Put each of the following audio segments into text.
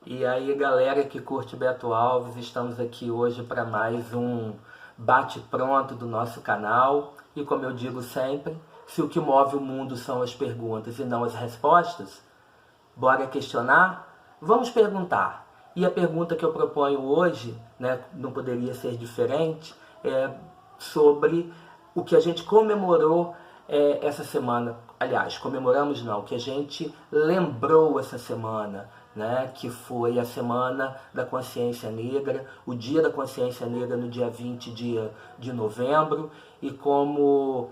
E aí, galera que curte Beto Alves, estamos aqui hoje para mais um bate-pronto do nosso canal. E como eu digo sempre, se o que move o mundo são as perguntas e não as respostas, bora questionar? Vamos perguntar. E a pergunta que eu proponho hoje, né, não poderia ser diferente, é sobre o que a gente comemorou essa semana. Aliás, comemoramos não, o que a gente lembrou essa semana, né, que foi a Semana da Consciência Negra, o Dia da Consciência Negra no dia 20 de novembro, e como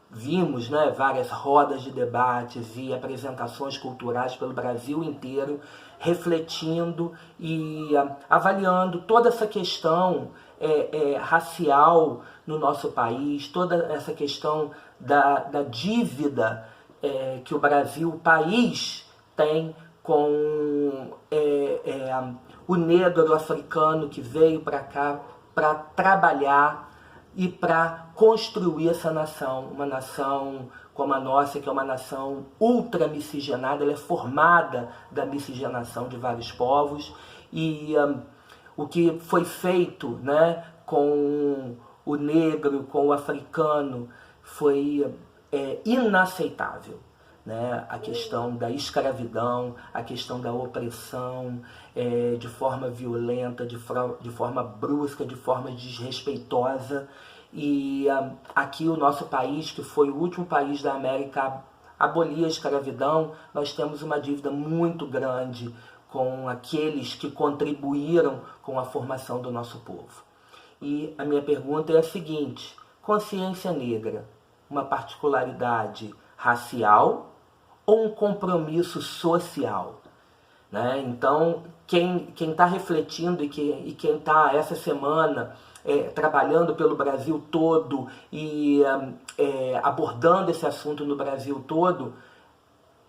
vimos, né, várias rodas de debates e apresentações culturais pelo Brasil inteiro, refletindo e avaliando toda essa questão racial no nosso país, toda essa questão da dívida que o Brasil, o país, tem com o negro africano que veio para cá para trabalhar e para construir essa nação, uma nação como a nossa, que é uma nação ultra miscigenada, ela é formada da miscigenação de vários povos, e o que foi feito, né, com o negro, com o africano, foi inaceitável. Né? A questão da escravidão, a questão da opressão, de forma violenta, de forma brusca, de forma desrespeitosa. E aqui o nosso país, que foi o último país da América a abolir a escravidão, nós temos uma dívida muito grande com aqueles que contribuíram com a formação do nosso povo. E a minha pergunta é a seguinte: consciência negra, uma particularidade racial ou um compromisso social? Né? Então, quem está refletindo e quem está essa semana trabalhando pelo Brasil todo e abordando esse assunto no Brasil todo,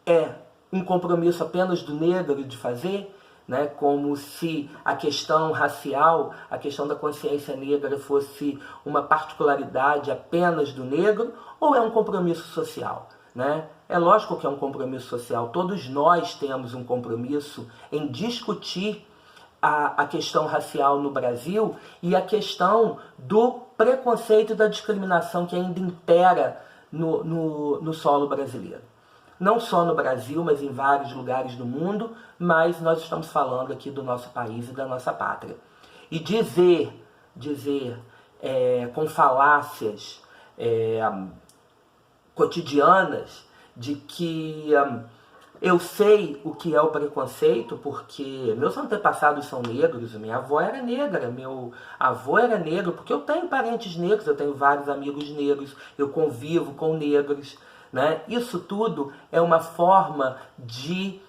é um compromisso apenas do negro de fazer? Né, como se a questão racial, a questão da consciência negra fosse uma particularidade apenas do negro, ou é um compromisso social? Né? É lógico que é um compromisso social, todos nós temos um compromisso em discutir a questão racial no Brasil e a questão do preconceito e da discriminação que ainda impera no solo brasileiro. Não só no Brasil, mas em vários lugares do mundo, mas nós estamos falando aqui do nosso país e da nossa pátria. E dizer com falácias cotidianas de que eu sei o que é o preconceito porque meus antepassados são negros, minha avó era negra, meu avô era negro, porque eu tenho parentes negros, eu tenho vários amigos negros, eu convivo com negros. Né? Isso tudo é uma forma de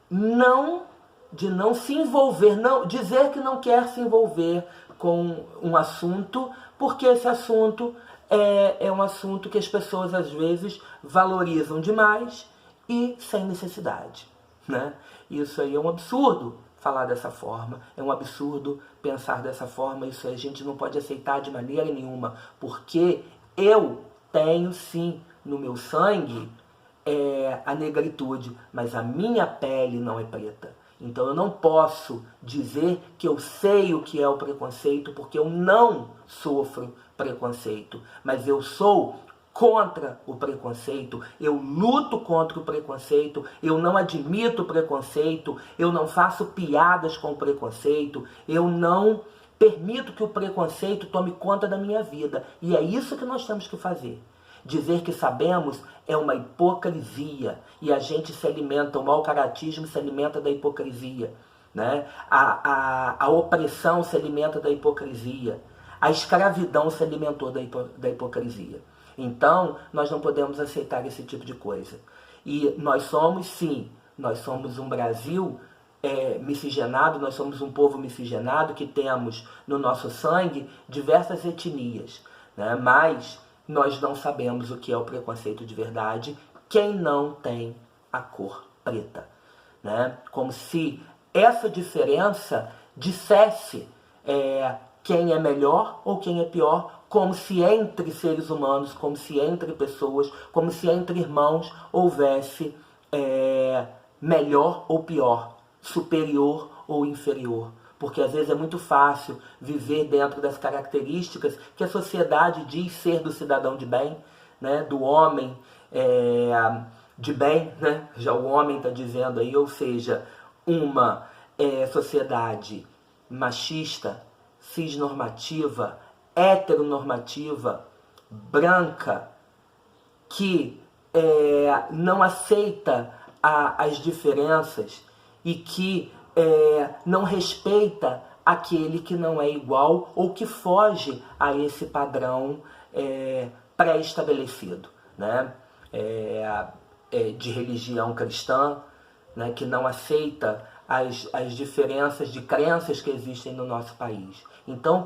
não se envolver, dizer que não quer se envolver com um assunto, porque esse assunto é um assunto que as pessoas às vezes valorizam demais e sem necessidade. Né? Isso aí é um absurdo falar dessa forma, é um absurdo pensar dessa forma, isso aí a gente não pode aceitar de maneira nenhuma, porque eu tenho sim no meu sangue a negritude, mas a minha pele não é preta. Então eu não posso dizer que eu sei o que é o preconceito, porque eu não sofro preconceito, mas eu sou contra o preconceito, eu luto contra o preconceito, eu não admito o preconceito, eu não faço piadas com o preconceito, eu não permito que o preconceito tome conta da minha vida. E é isso que nós temos que fazer. Dizer que sabemos é uma hipocrisia. E a gente se alimenta, o mau caratismo se alimenta da hipocrisia. Né? A opressão se alimenta da hipocrisia. A escravidão se alimentou da hipocrisia. Então, nós não podemos aceitar esse tipo de coisa. E nós somos, sim, nós somos um Brasil miscigenado, nós somos um povo miscigenado que temos no nosso sangue diversas etnias, né? Mas nós não sabemos o que é o preconceito de verdade, quem não tem a cor preta. Né? Como se essa diferença dissesse quem é melhor ou quem é pior, como se entre seres humanos, como se entre pessoas, como se entre irmãos houvesse melhor ou pior, superior ou inferior. Porque às vezes é muito fácil viver dentro das características que a sociedade diz ser do cidadão de bem, né? Do homem de bem, né? Já o homem está dizendo aí, ou seja, uma sociedade machista, cisnormativa, heteronormativa, branca, que não aceita as diferenças e que não respeita aquele que não é igual ou que foge a esse padrão pré-estabelecido, né? De religião cristã, né? Que não aceita as diferenças de crenças que existem no nosso país. Então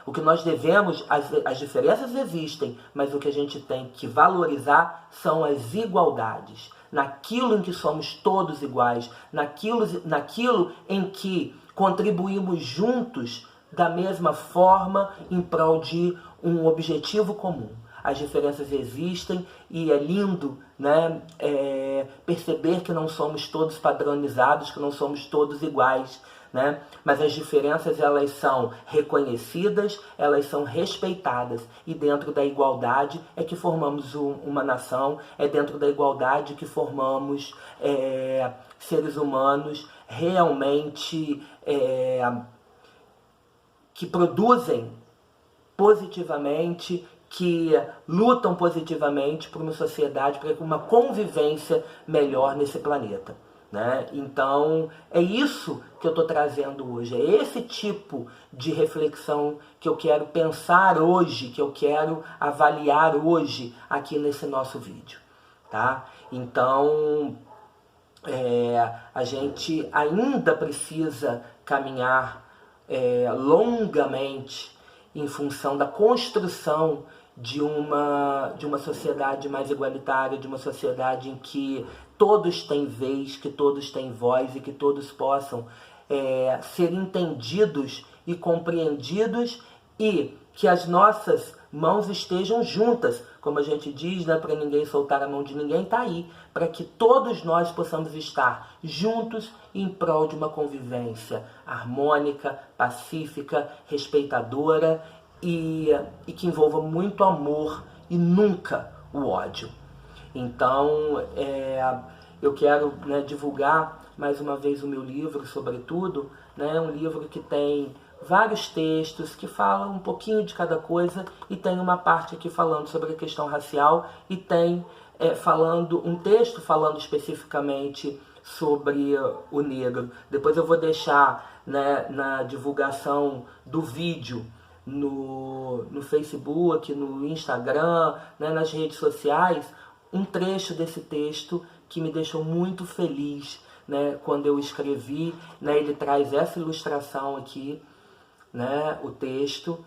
o que nós devemos, as diferenças existem, mas o que a gente tem que valorizar são as igualdades. Naquilo em que somos todos iguais, naquilo em que contribuímos juntos da mesma forma em prol de um objetivo comum. As diferenças existem e é lindo, né, perceber que não somos todos padronizados, que não somos todos iguais, né? Mas as diferenças, elas são reconhecidas, elas são respeitadas, e dentro da igualdade é que formamos uma nação, é dentro da igualdade que formamos seres humanos realmente que produzem positivamente, que lutam positivamente por uma sociedade, por uma convivência melhor nesse planeta, né? Então, é isso que eu estou trazendo hoje, é esse tipo de reflexão que eu quero pensar hoje, que eu quero avaliar hoje aqui nesse nosso vídeo, tá? Então, a gente ainda precisa caminhar longamente em função da construção de uma sociedade mais igualitária, de uma sociedade em que todos têm vez, que todos têm voz e que todos possam ser entendidos e compreendidos, e que as nossas mãos estejam juntas, como a gente diz, né, para ninguém soltar a mão de ninguém, está aí, para que todos nós possamos estar juntos em prol de uma convivência harmônica, pacífica, respeitadora e que envolva muito amor e nunca o ódio. Então, eu quero, né, divulgar mais uma vez o meu livro, sobretudo, né, um livro que tem vários textos que falam um pouquinho de cada coisa, e tem uma parte aqui falando sobre a questão racial, e tem um texto falando especificamente sobre o negro. Depois eu vou deixar, né, na divulgação do vídeo no Facebook, no Instagram, né, nas redes sociais, um trecho desse texto que me deixou muito feliz, né, quando eu escrevi, né, ele traz essa ilustração aqui, né, o texto,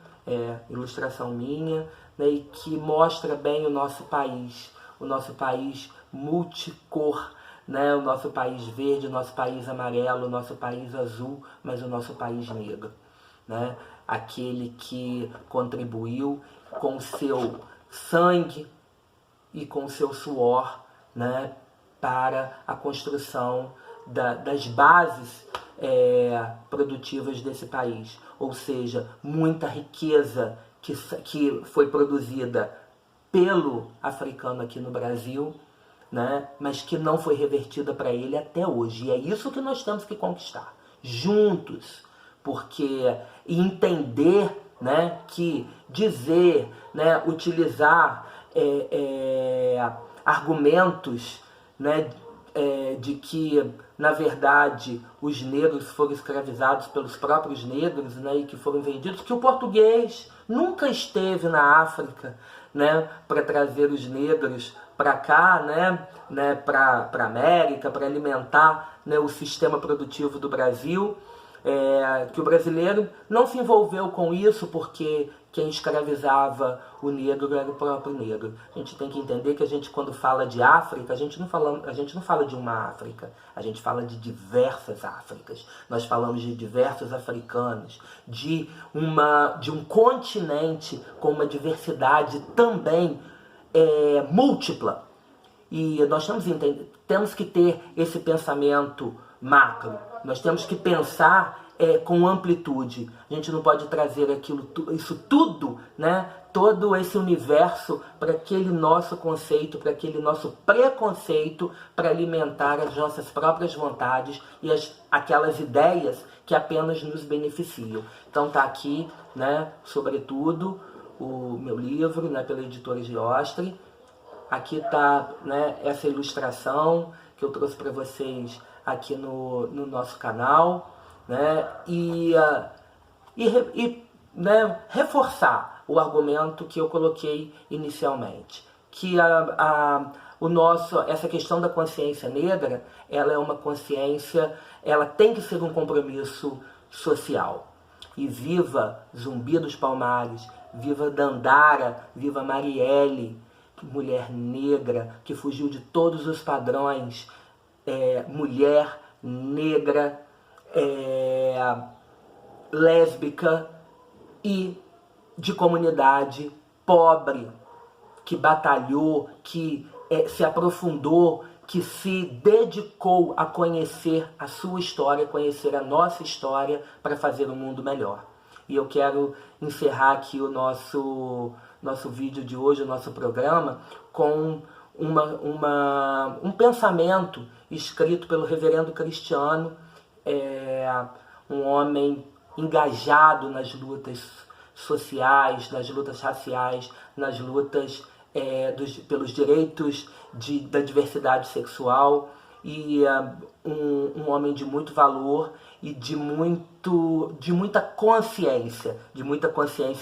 ilustração minha, né, e que mostra bem o nosso país multicor, né, o nosso país verde, o nosso país amarelo, o nosso país azul, mas o nosso país negro, né, aquele que contribuiu com seu sangue e com seu suor, né, para a construção das bases produtivas desse país. Ou seja, muita riqueza que foi produzida pelo africano aqui no Brasil, né, mas que não foi revertida para ele até hoje. E é isso que nós temos que conquistar, juntos, porque entender, né, que dizer, né, utilizar argumentos, né, de que, na verdade, os negros foram escravizados pelos próprios negros, né, e que foram vendidos, que o português nunca esteve na África, né, para trazer os negros para cá, né, para a América, para alimentar, né, o sistema produtivo do Brasil, que o brasileiro não se envolveu com isso porque quem escravizava o negro era o próprio negro. A gente tem que entender que a gente, quando fala de África, a gente não fala de uma África, a gente fala de diversas Áfricas. Nós falamos de diversos africanos, de um continente com uma diversidade também múltipla. E nós temos que ter esse pensamento macro, nós temos que pensar com amplitude. A gente não pode trazer isso tudo, né? Todo esse universo para aquele nosso conceito, para aquele nosso preconceito, para alimentar as nossas próprias vontades e aquelas ideias que apenas nos beneficiam. Então tá aqui, né, sobretudo, o meu livro, né, pela editora Giostre. Aqui tá, né, essa ilustração que eu trouxe para vocês aqui no nosso canal, né, né, reforçar o argumento que eu coloquei inicialmente, que essa questão da consciência negra, ela é uma consciência, ela tem que ser um compromisso social. E viva Zumbi dos Palmares, viva Dandara, viva Marielle, mulher negra que fugiu de todos os padrões, mulher negra, lésbica e de comunidade pobre, que batalhou, que se aprofundou, que se dedicou a conhecer a sua história, conhecer a nossa história para fazer um mundo melhor. E eu quero encerrar aqui o nosso vídeo de hoje, o nosso programa, com um pensamento escrito pelo reverendo Cristiano, um homem engajado nas lutas sociais, nas lutas raciais, nas lutas pelos direitos da diversidade sexual, e um homem de muito valor e de muita consciência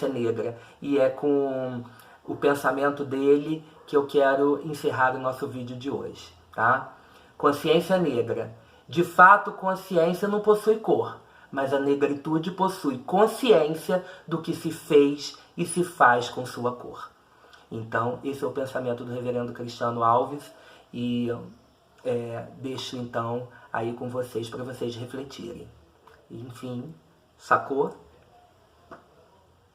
negra. E é com o pensamento dele que eu quero encerrar o nosso vídeo de hoje, tá? Consciência negra. De fato, consciência não possui cor, mas a negritude possui consciência do que se fez e se faz com sua cor. Então, esse é o pensamento do reverendo Cristiano Alves, e deixo então aí com vocês para vocês refletirem. Enfim, sacou?